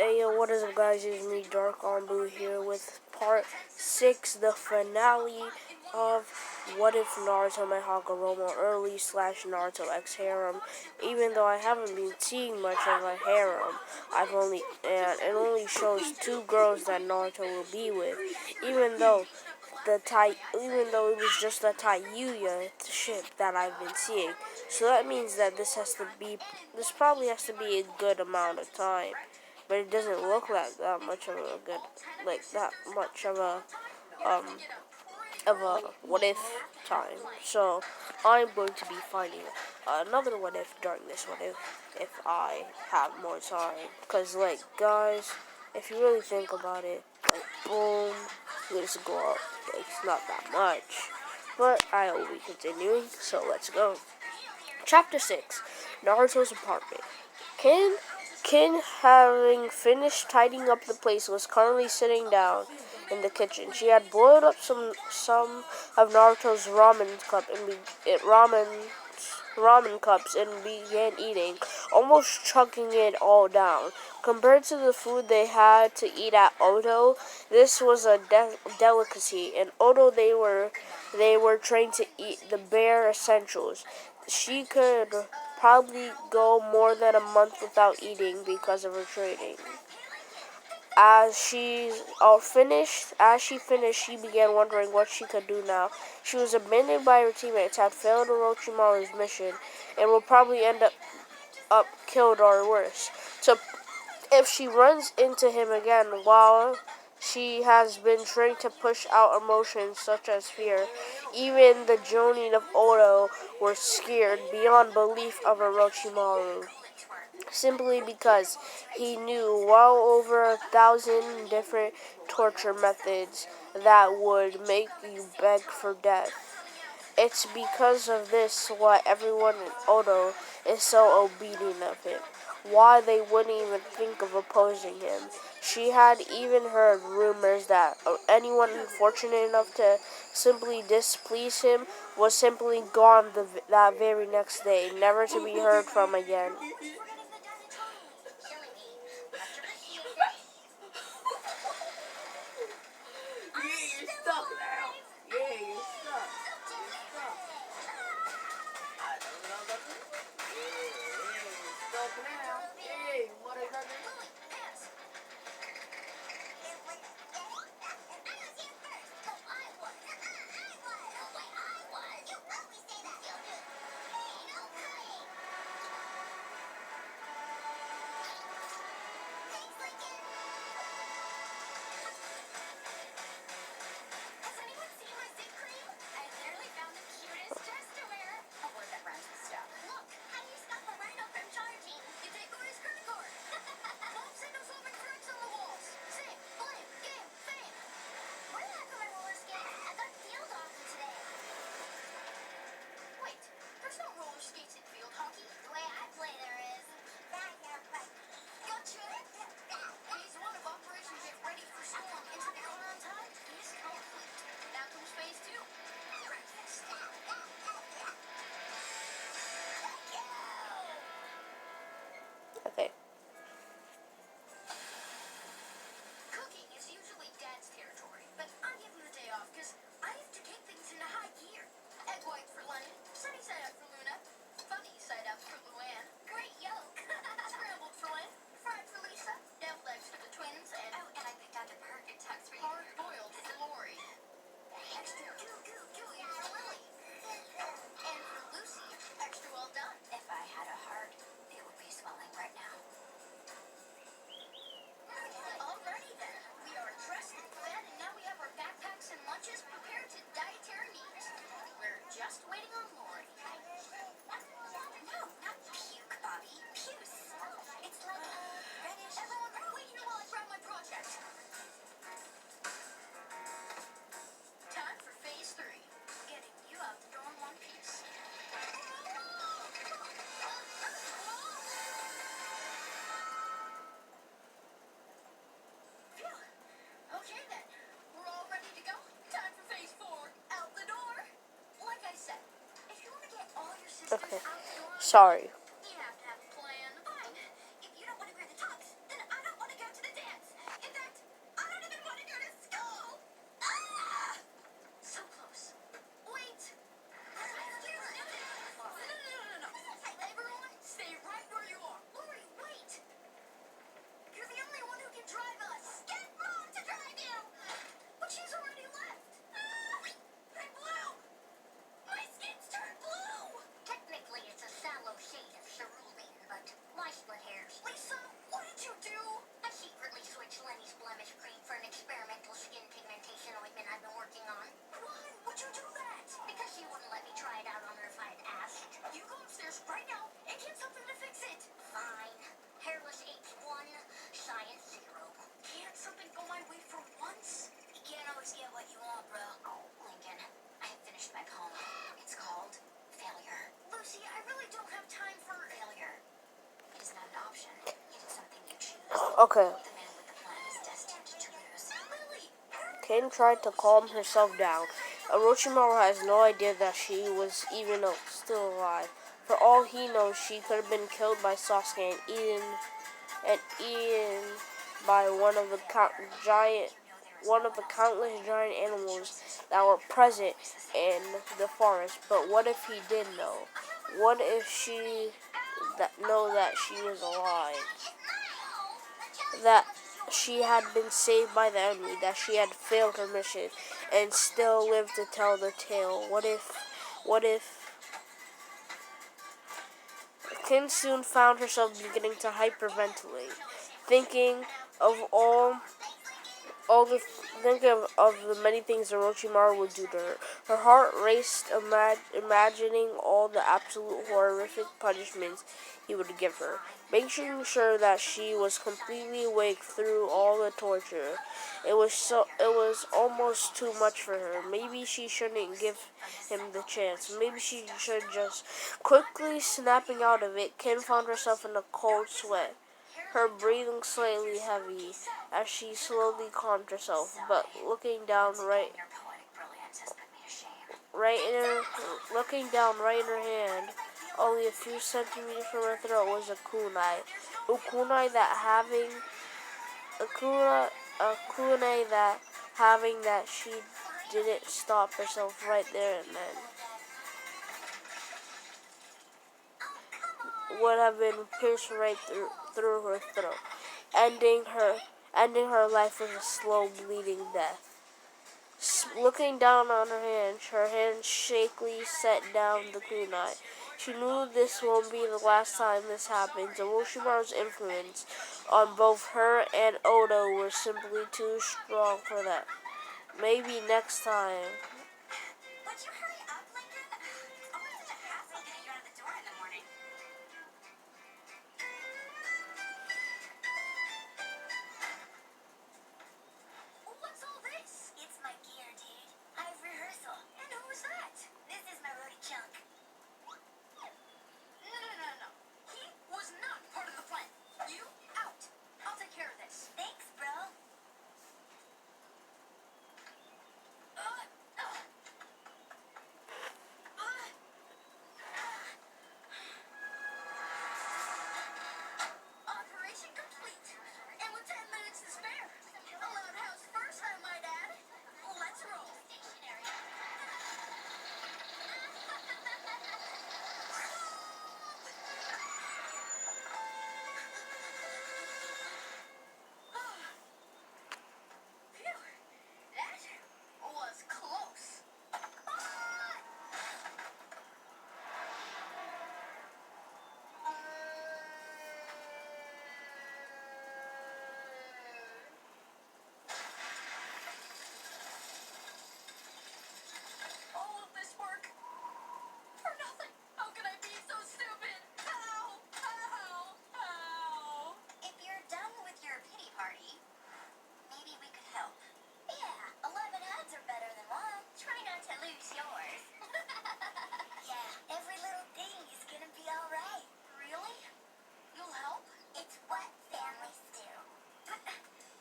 Hey yo, what is up guys, it's me Dark on Blue here with part 6, the finale of What If Naruto Met Hagaromo early / NarutoXHarem. Even though I haven't been seeing much of a harem, it only shows 2 girls that Naruto will be with. Even though it was just the Tayuya ship that I've been seeing. So that means that this probably has to be a good amount of time. But it doesn't look like that much of a what if time. So I'm going to be finding another what if during this what if I have more time. Cause like guys, if you really think about it, like boom, we just go up. Like, it's not that much. But I will be continuing, so let's go. Chapter 6, Naruto's apartment. Kin, having finished tidying up the place, was currently sitting down in the kitchen. She had boiled up some of Naruto's ramen cups and began eating, almost chugging it all down. Compared to the food they had to eat at Odo, this was a delicacy. In Odo, they were trained to eat the bare essentials. She could probably go more than a month without eating because of her training. As she finished, she began wondering what she could do now. She was abandoned by her teammates, had failed Orochimaru's mission, and will probably end up killed or worse. So, if she runs into him again while she has been trained to push out emotions such as fear, even the Jonin of Odo were scared beyond belief of Orochimaru. Simply because he knew well over 1,000 different torture methods that would make you beg for death. It's because of this why everyone in Odo is so obedient of him, why they wouldn't even think of opposing him. She had even heard rumors that anyone unfortunate enough to simply displease him was simply gone that very next day, never to be heard from again. Okay. Cooking is usually Dad's territory, but I give him the day off because I have to take things into high gear. Egg white for Lenny, sunny side up for Luna, funny side up for Luann, great yolk, scrambled for Lynn, fried for Lisa, deviled eggs for the twins, and I picked out the perfect tux for you. Hard-boiled for Lori. Extra gooey for Lily. And for Lucy, extra well done. If I had a heart, it would be swelling right now. Alrighty then. We are dressed and fed, and now we have our backpacks and lunches prepared to dietary needs. We're just waiting on Lori. No, not puke, Bobby. Puce. It's like reddish. Everyone, wait here while I grab my project. Time for phase 3. Getting you out the door in one piece. Okay then, we're all ready to go. Time for phase 4, out the door. Like I said, if you want to get all your systems Okay. out the door, Sorry. you have to have a plan. Fine. If you don't want to grab the tops, then I don't want to go to the Okay. The man with the plan is destined to lose. Lily! Ken tried to calm herself down. Orochimaru has no idea that she was even still alive. For all he knows, she could have been killed by Sasuke and eaten by one of the countless giant animals that were present in the forest. But what if he did know? What if she know that she was alive? That she had been saved by the enemy, that she had failed her mission and still lived to tell the tale. What if Kim soon found herself beginning to hyperventilate, thinking of all the of the many things Orochimaru would do to her. Her heart raced, imagining all the absolute horrific punishments he would give her, making sure that she was completely awake through all the torture. It was almost too much for her. Maybe she shouldn't give him the chance. Maybe she should just quickly snapping out of it. Kim found herself in a cold sweat, her breathing slightly heavy as she slowly calmed herself, but looking down right in her hand, only a few centimeters from her throat, was a kunai. A kunai that having that she didn't stop herself right there and then would have been pierced right through her throat, ending her life with a slow bleeding death. Looking down on her hand shakily set down the kunai. She knew this won't be the last time this happens. Orochimaru's influence on both her and Oda were simply too strong for that. Maybe next time. Would you hurry up, Lincoln? It's always such a hassle getting you out of the door in the morning. What's all this? It's my gear, dude. I have rehearsal. And who is that? This is my roadie chunk. No. He was not part of the plan. You out. I'll take care of this. Thanks, bro. Operation complete. And with 10 minutes to spare. Allowed house first, I might add. Let's roll. Stationary. Phew. That was close. All of this work for nothing. How can I be so stupid? How? If you're done with your pity party, maybe we could help. Yeah, 11 heads are better than one. Try not to lose yours. Yeah, every little thing is gonna be alright. Really? You'll help? It's what families do. But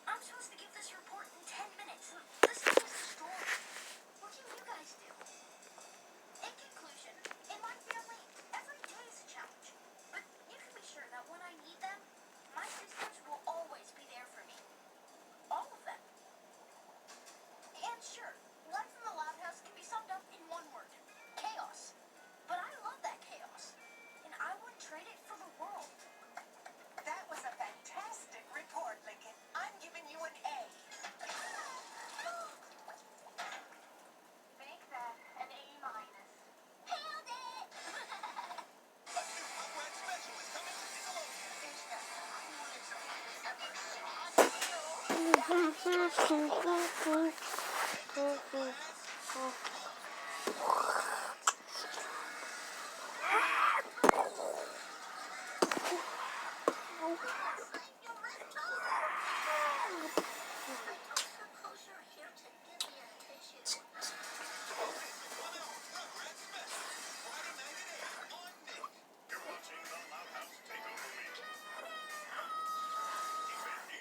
I'm supposed to give this report in 10 minutes. This is just a story. What can you guys do? In conclusion, in my family, every day is a challenge. But you can be sure that when I need them, my sisters will always be there for me. All of them. And sure, life in the Loud House can be summed up in one word. Chaos. But I love that chaos. And I wouldn't trade it for the world. That was a fantastic report, Lincoln. I'm giving you an A. Make that an A minus. Nailed it! A new Rugrats special is coming to Nickelodeon. It's the coolest thing we ever Suppose you're here to give me attention. Rugrats special. Friday night at 8 on Nick. You're watching the Loud House Takeover Week. Keep it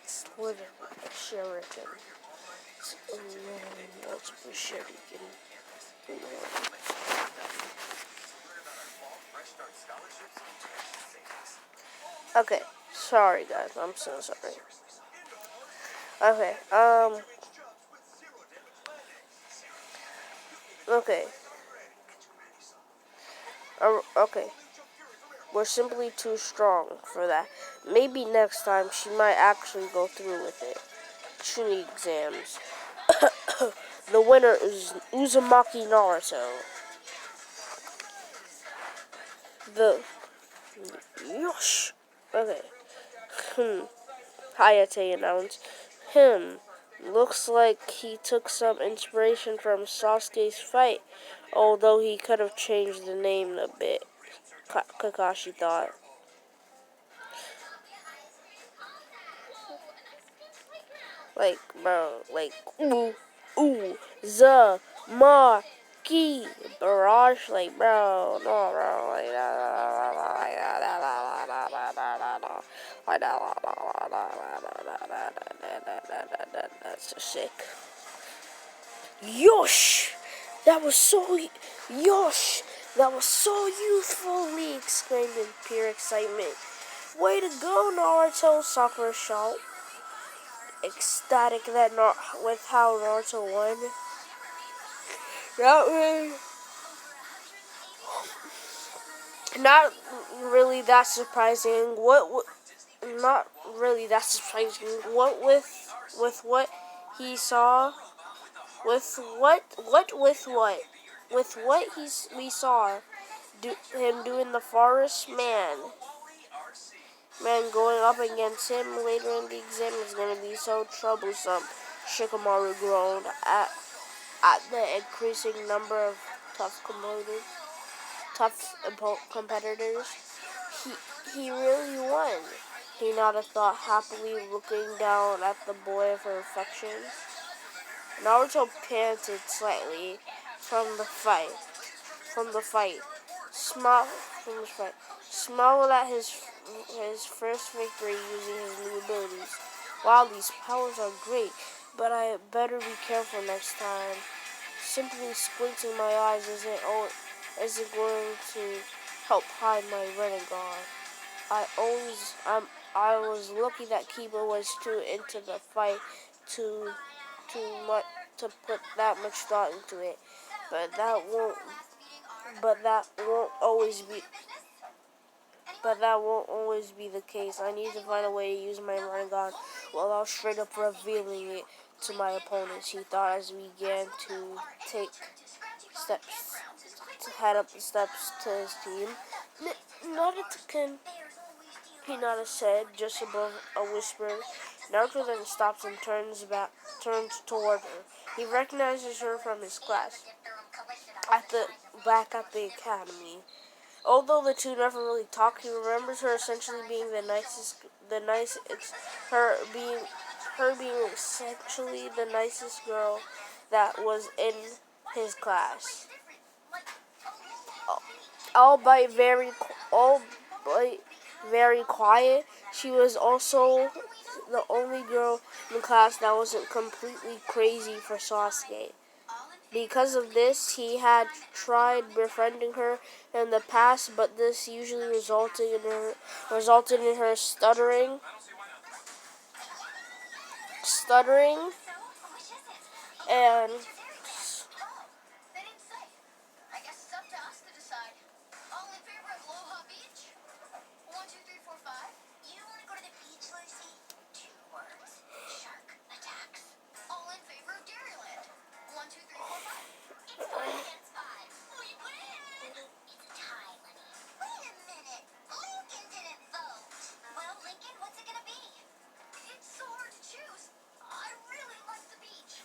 Sliver, Shuriken. Multiple Shuriken. Okay, sorry guys, I'm so sorry. Okay, okay, okay. We're simply too strong for that. Maybe next time she might actually go through with it. Chunin exams. The winner is Uzumaki Naruto. The Yosh. Okay. Hayate announced. Looks like he took some inspiration from Sasuke's fight, although he could have changed the name a bit, Kakashi thought. Like, bro, like, Ki, Barrage, like, bro, no, bro, that's just sick. Yosh! Yosh! That was so youthful, Lee exclaimed in pure excitement. Way to go, Naruto, Sakura shouted, ecstatic that with how Naruto won. Not really that surprising. Not really that surprising. With what he saw, with what we saw him doing the forest man going up against him later in the exam is going to be so troublesome. Shikamaru groaned at the increasing number of tough competitors. He really won. Hinata thought happily, looking down at the boy of her affection. Naruto panted slightly from the fight. Smiled at his first victory using his new abilities. Wow, these powers are great, but I better be careful next time. Simply squinting my eyes isn't going to help hide my Renegade. I was lucky that Kiba was too into the fight to put that much thought into it. But that won't always be the case. I need to find a way to use my Renegade without straight up revealing it to my opponents, he thought as we began to take steps to head up the steps to his team. Naruto-kun, Hinata said, just above a whisper. Naruto then stops and turns toward her. He recognizes her from his class back at the academy. Although the two never really talk, he remembers her essentially being her being essentially the nicest girl that was in his class. Albeit very quiet, she was also the only girl in the class that wasn't completely crazy for Sasuke. Because of this, he had tried befriending her in the past, but this usually resulted in her stuttering, and They didn't say. I guess it's up to us to decide. All in favor of Aloha Beach? 1, 2, 3, 4, 5. You want to go to the beach, Lucy? 2 words. Shark attacks. All in favor of Dairyland? 1, 2, 3, 4, 5. It's 5 against 5. We win! It's a tie, Lenny. Wait a minute. Lincoln didn't vote. Well, Lincoln, what's it gonna be? It's so hard to choose. I really like the beach.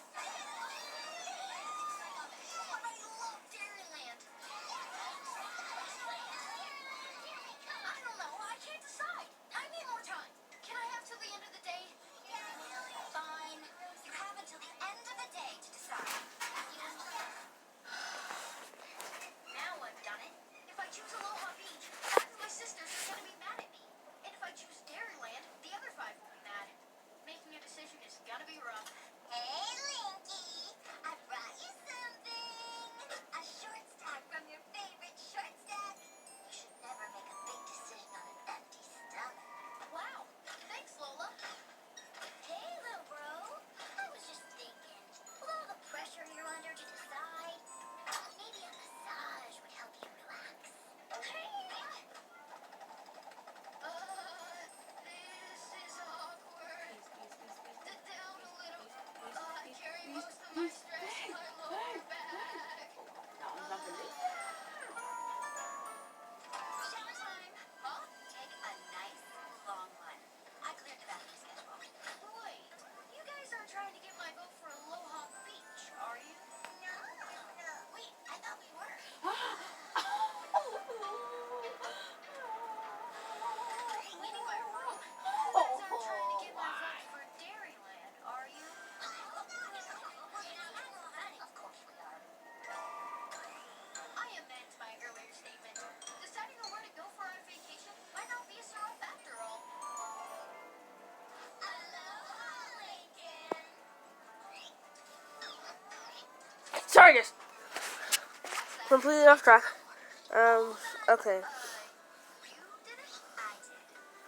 Targus! Completely off track. Okay. You did it? I did.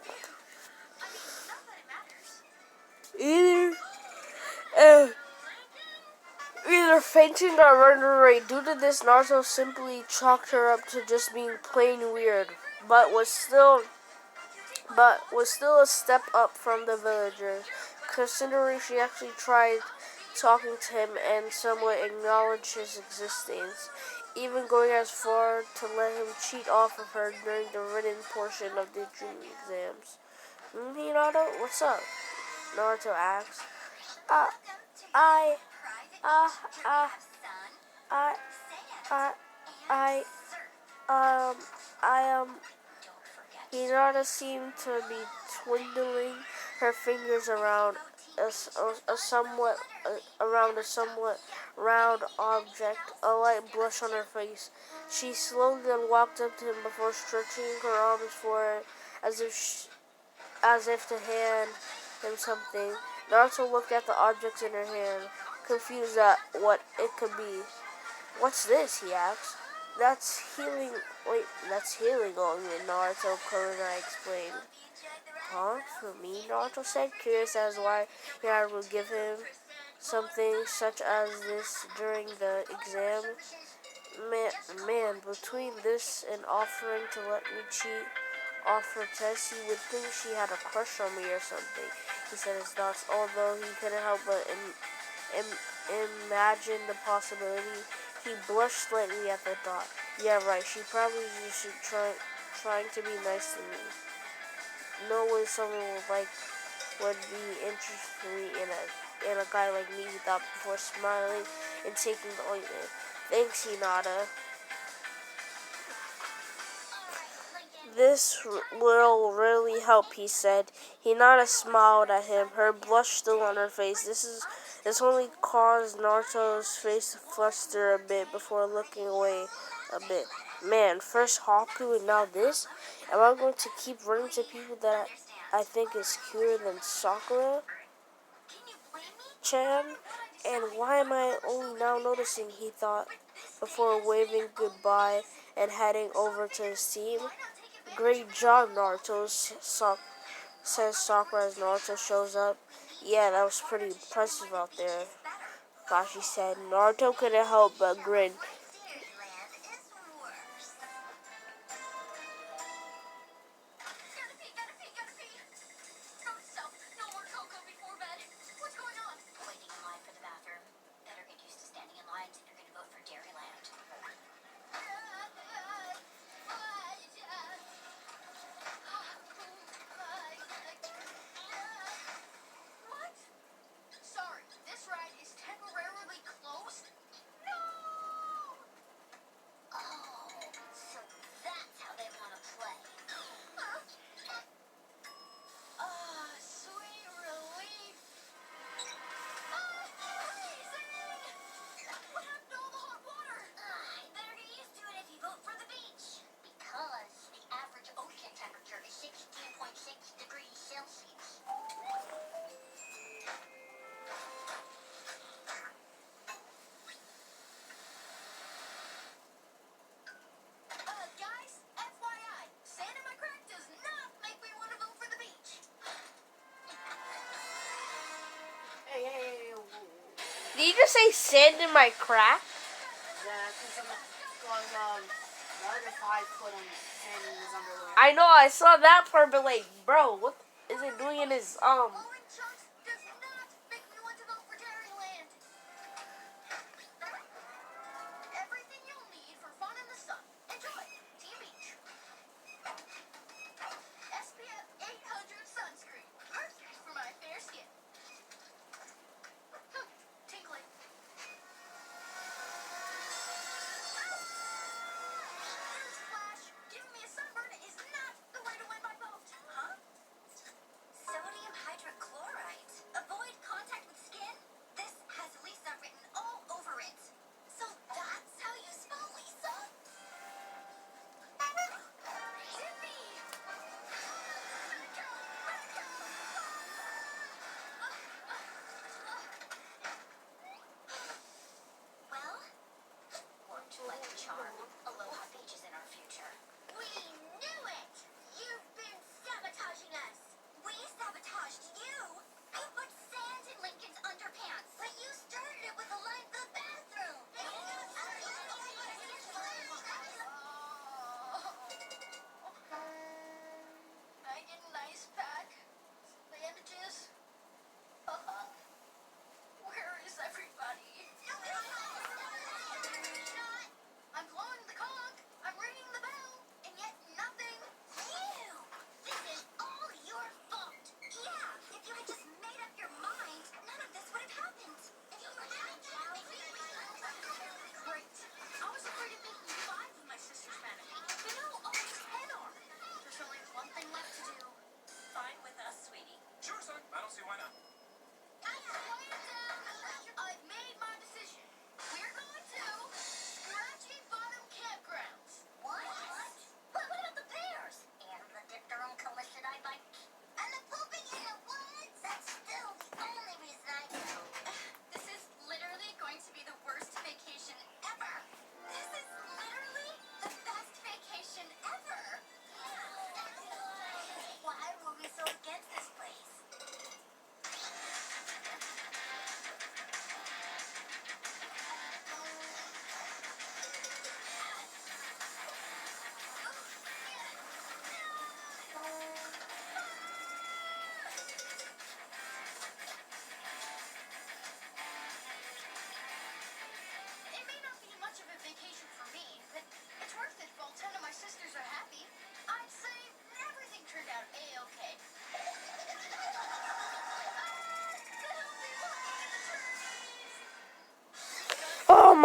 I mean, not that it matters. Either, uh, either fainting or running away. Due to this, Naruto simply chalked her up to just being plain weird, but was still a step up from the villagers, considering she actually tried talking to him and somewhat acknowledged his existence, even going as far to let him cheat off of her during the written portion of the junior exams. Hinata, what's up? Naruto asks. Uh, I, uh, uh, I, I, I, I, Hinata seemed to be twiddling her fingers around a somewhat round object, a light blush on her face. She slowly then walked up to him before stretching her arms forward as if to hand him something. Naruto looked at the object in her hand, confused at what it could be. "What's this?" he asked. That's healing ointment," Naruto Kurenai explained. "Huh? For me?" Naruto said, curious as why Hinata would give him something such as this during the exam. Man, between this and offering to let me cheat off her test, you would think she had a crush on me or something," he said his thoughts, although he couldn't help but imagine the possibility. He blushed slightly at the thought. "Yeah, right, she probably just trying to be nice to me. No way someone would be interested in a guy like me," he thought before smiling and taking the ointment. "Thanks, Hinata. This will really help," he said. Hinata smiled at him, her blush still on her face. This only caused Naruto's face to fluster a bit before looking away a bit. "Man, first Haku and now this? Am I going to keep running to people that I think is cuter than Sakura-chan? And why am I only now noticing?" he thought before waving goodbye and heading over to his team. "Great job, Naruto," says Sakura as Naruto shows up. "Yeah, that was pretty impressive out there," Kakashi said. Naruto couldn't help but grin. Dairyland is worse. Gotta pee. Note to self, no more cocoa before bed. What's going on? Waiting in line for the bathroom. Better get used to standing in lines if you're gonna vote for Dairyland. What? Sorry, this ride is temporarily closed? No! Oh, so that's how they want to play. Huh? Sweet relief. Freezing! What happened to all the hot water? You better get used to it if you vote for the beach. Because the average ocean temperature is 16.6 degrees Celsius. Guys, FYI, sand in my crack does not make me want to vote for the beach. Hey. Did you just say sand in my crack? Yeah, because the other 5 put on sand in his underwear. I know, I saw that part, but bro, what is it doing in his Blowing chunks does not make me want to vote for Dairyland. Everything you'll need for fun in the sun. Enjoy. Team Beach. SPF 800 sunscreen. Perfect for my fair skin. Tingling. Newsflash. Giving me a sunburn is not the way to win my vote. Huh? Sodium hydrochloride.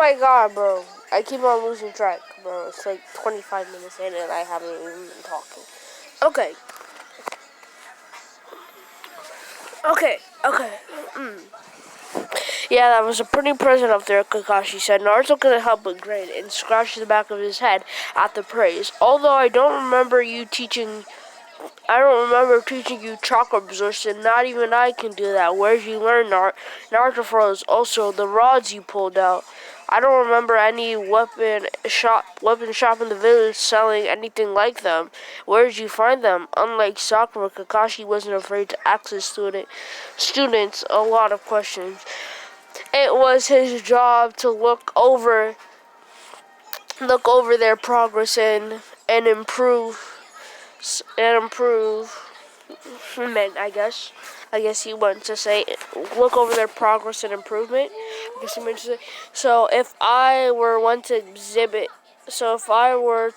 my god, bro. I keep on losing track, bro. It's like 25 minutes in and I haven't even been talking. Okay. Okay. Yeah, that was a pretty present up there, Kakashi said. Naruto couldn't help but grin and scratched the back of his head at the praise. Although I don't remember teaching you chakra bursts, and not even I can do that. Where'd you learn, Naruto froze. Also, the rods you pulled out. I don't remember any weapon shop in the village selling anything like them. Where did you find them? Unlike Sakura, Kakashi wasn't afraid to ask his students a lot of questions. It was his job to look over their progress and improvement, I guess. I guess he wanted to say look over their progress and improvement. I guess he meant to say. If I were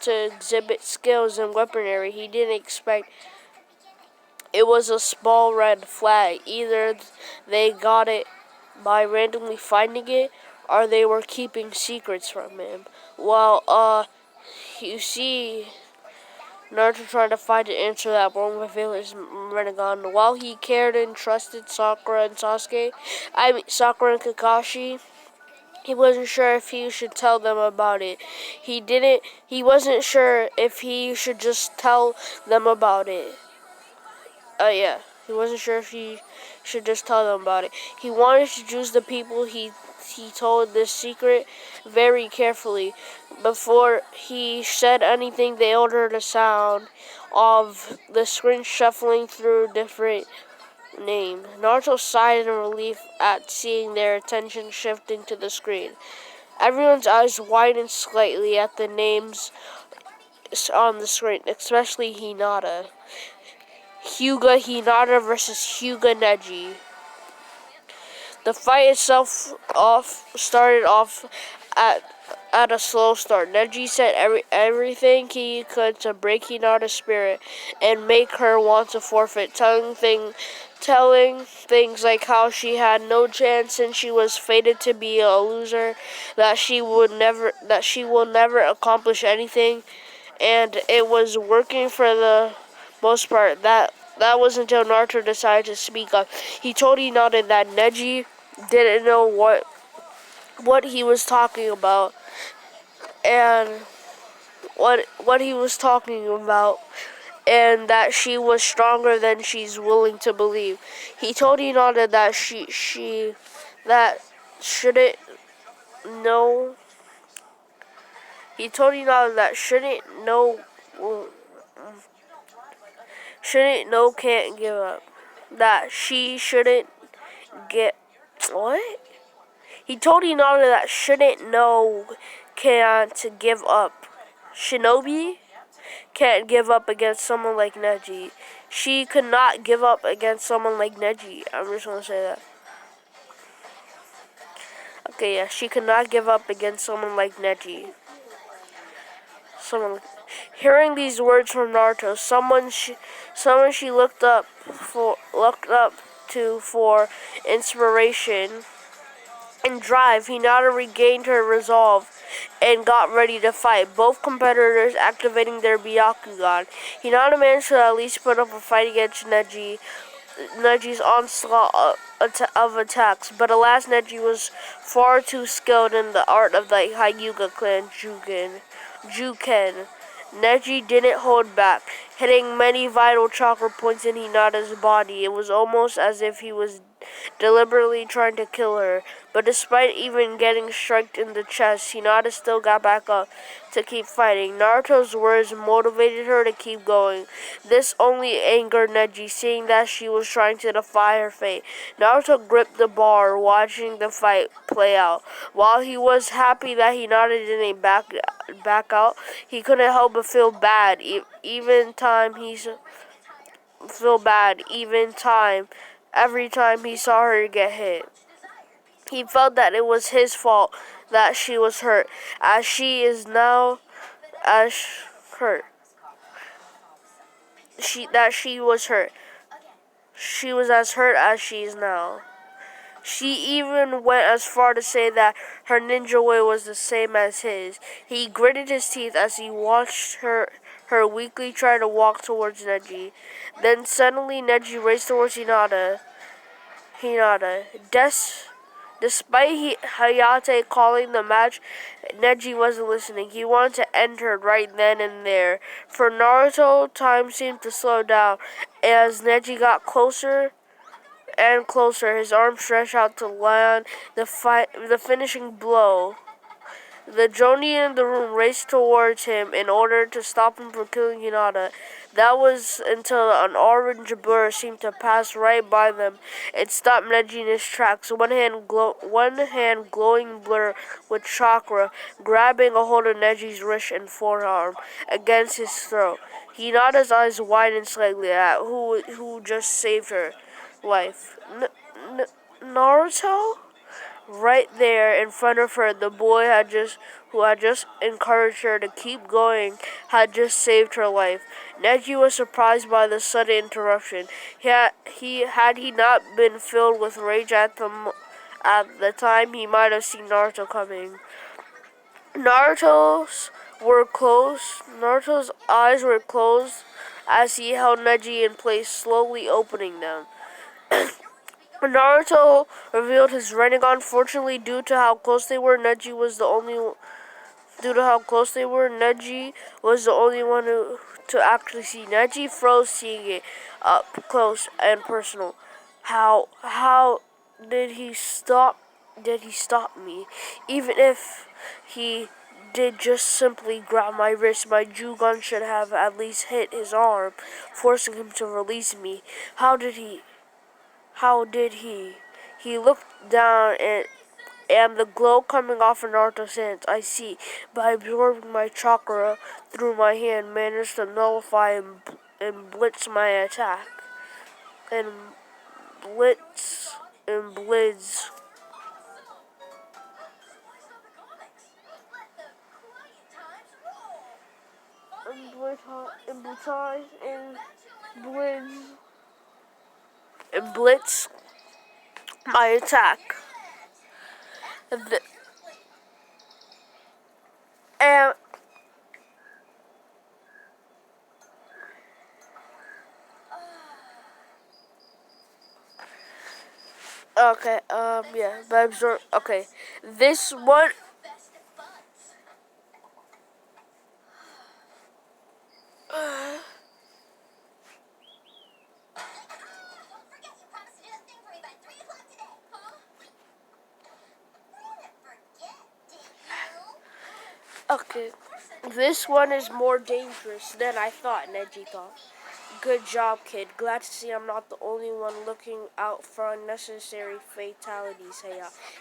to exhibit skills in weaponry, he didn't expect it was a small red flag. Either they got it by randomly finding it, or they were keeping secrets from him. Well, you see, Naruto trying to find an answer that wrong with village Renegon. While he cared and trusted Sakura and Kakashi, he wasn't sure if he should tell them about it. He wasn't sure if he should just tell them about it. Yeah. He wasn't sure if he should just tell them about it. He wanted to choose the people he told this secret very carefully. Before he said anything, they ordered a sound of the screen shuffling through different names. Naruto sighed in relief at seeing their attention shifting to the screen. Everyone's eyes widened slightly at the names on the screen, especially Hinata. Hyuga Hinata versus Hyuga Neji. The fight itself started off at a slow start. Neji said everything he could to break Hinata's spirit and make her want to forfeit, telling things like how she had no chance since she was fated to be a loser, that she will never accomplish anything, and it was working for the most part. That was until Naruto decided to speak up. He told Hinata that Neji didn't know what he was talking about and what he was talking about, and that she was stronger than she's willing to believe. He told Hinata that she that shouldn't know. He told Hinata that shouldn't know can't give up. That she shouldn't get what? He told Hinata that shouldn't know can't give up. Shinobi can't give up against someone like Neji. She could not give up against someone like Neji. I'm just gonna say that. Okay, yeah, she could not give up against someone like Neji. Hearing these words from Naruto, someone she looked up to for inspiration and drive, Hinata regained her resolve and got ready to fight, both competitors activating their Byakugan. Hinata managed to at least put up a fight against Neji's onslaught of attacks, but alas, Neji was far too skilled in the art of the Hyuga clan Juken. Neji didn't hold back, hitting many vital chakra points in Hinata's body. It was almost as if he was deliberately trying to kill her. But despite even getting struck in the chest, Hinata still got back up to keep fighting. Naruto's words motivated her to keep going. This only angered Neji, seeing that she was trying to defy her fate. Naruto gripped the bar, watching the fight play out. While he was happy that Hinata didn't back out, he couldn't help but feel bad. Every time he saw her get hit. He felt that it was his fault that she was hurt, as she is now as hurt. She was hurt. She was as hurt as she is now. She even went as far to say that her ninja way was the same as his. He gritted his teeth as he watched her weakly try to walk towards Neji. Then suddenly Neji raced towards Hinata. Despite Hayate calling the match, Neji wasn't listening. He wanted to end her right then and there. For Naruto, time seemed to slow down. As Neji got closer and closer, his arm stretched out to land the finishing blow. The Jonin in the room raced towards him in order to stop him from killing Hinata. That was until an orange blur seemed to pass right by them and stop Neji in his tracks. One hand glowing blur with chakra, grabbing a hold of Neji's wrist and forearm against his throat. Hinata's eyes widened slightly at who just saved her life. Naruto? Right there in front of her, the boy who had just encouraged her to keep going, had just saved her life. Neji was surprised by the sudden interruption. Had he not been filled with rage at the time, he might have seen Naruto coming. Naruto's eyes were closed as he held Neji in place, slowly opening them. Naruto revealed his Rinnegan. Fortunately, due to how close they were, Neji was the only one to actually see. Neji froze, seeing it up close and personal. How did he stop? Did he stop me? Even if he did just simply grab my wrist, my Jugon should have at least hit his arm, forcing him to release me. How did he? How did he? He looked down and the glow coming off of Naruto's hands. I see. By absorbing my chakra through my hand, managed to nullify and blitz my attack. And blitz. And blitz my attack. And okay, yeah, but absorb. Okay, this one. Okay, this one is more dangerous than I thought, Neji thought. Good job, kid. Glad to see I'm not the only one looking out for unnecessary fatalities,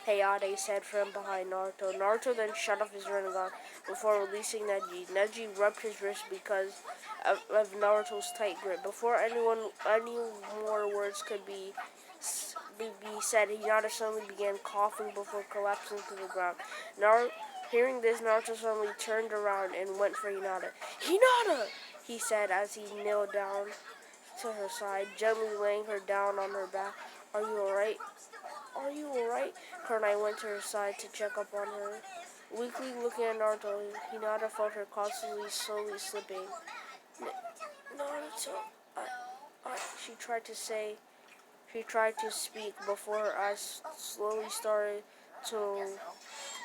Hayate said from behind Naruto. Naruto then shut off his Rinnegan before releasing Neji. Neji rubbed his wrist because of Naruto's tight grip. Before any more words could be said, Hinata suddenly began coughing before collapsing to the ground. Hearing this, Naruto suddenly turned around and went for Hinata. Hinata! He said as he knelt down to her side, gently laying her down on her back. Are you alright? Are you alright? Kunai went to her side to check up on her. Weakly looking at Naruto, Hinata felt her constantly slowly slipping. Naruto, she tried to say. She tried to speak before her eyes slowly started to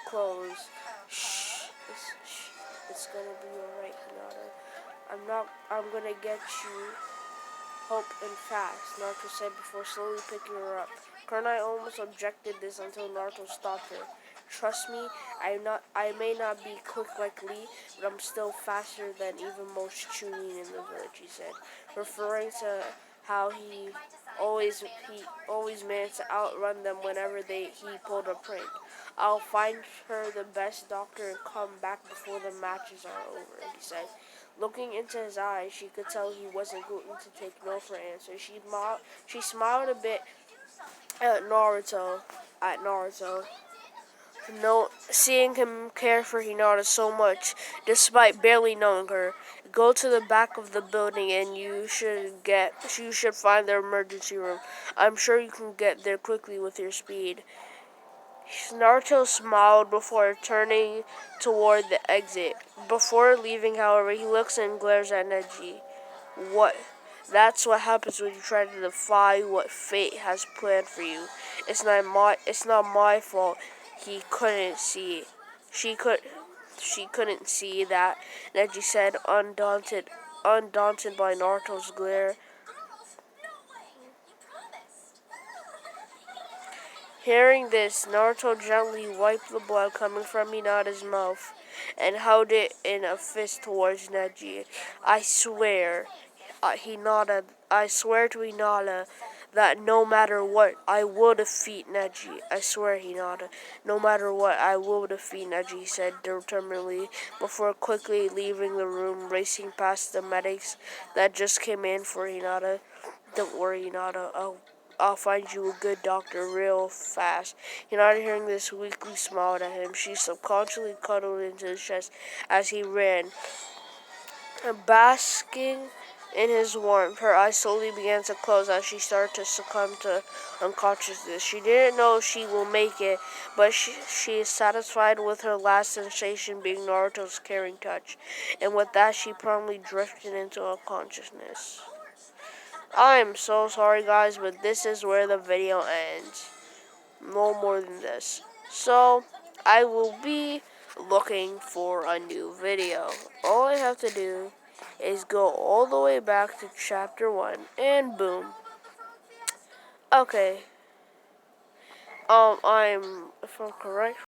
close. Shh, it's gonna be alright, Hinata. I'm gonna get you hope and fast, Naruto said before slowly picking her up. Kunai almost objected this until Naruto stopped her. Trust me, I may not be quick like Lee, but I'm still faster than even most Chunin in the village, he said, referring to how he always managed to outrun them whenever he pulled a prank. I'll find her the best doctor and come back before the matches are over, he said. Looking into his eyes, she could tell he wasn't going to take no for an answer. She smiled a bit at Naruto. Seeing him care for Hinata so much, despite barely knowing her, go to the back of the building and you should find their emergency room. I'm sure you can get there quickly with your speed. Naruto smiled before turning toward the exit. Before leaving, however, he looks and glares at Neji. What? That's what happens when you try to defy what fate has planned for you. It's not my fault. He couldn't see. She could she couldn't see that, Neji said, undaunted by Naruto's glare. Girls, no way! You promised! Hearing this, Naruto gently wiped the blood coming from Hinata's mouth and held it in a fist towards Neji. I swear, I swear to Hinata that no matter what, I will defeat Neji. I swear, Hinata, no matter what, I will defeat Neji, he said determinedly before quickly leaving the room, racing past the medics that just came in for Hinata. Don't worry, Hinata, I'll find you a good doctor real fast. Hinata, hearing this, weakly smiled at him. She subconsciously cuddled into his chest as he ran, basking in his warmth. Her eyes slowly began to close as she started to succumb to unconsciousness. She didn't know if she will make it, but she is satisfied with her last sensation being Naruto's caring touch. And with that, she promptly drifted into unconsciousness. I'm so sorry, guys, but this is where the video ends. No more than this. So, I will be looking for a new video. All I have to do is go all the way back to chapter 1, and boom. Okay. If I'm correct,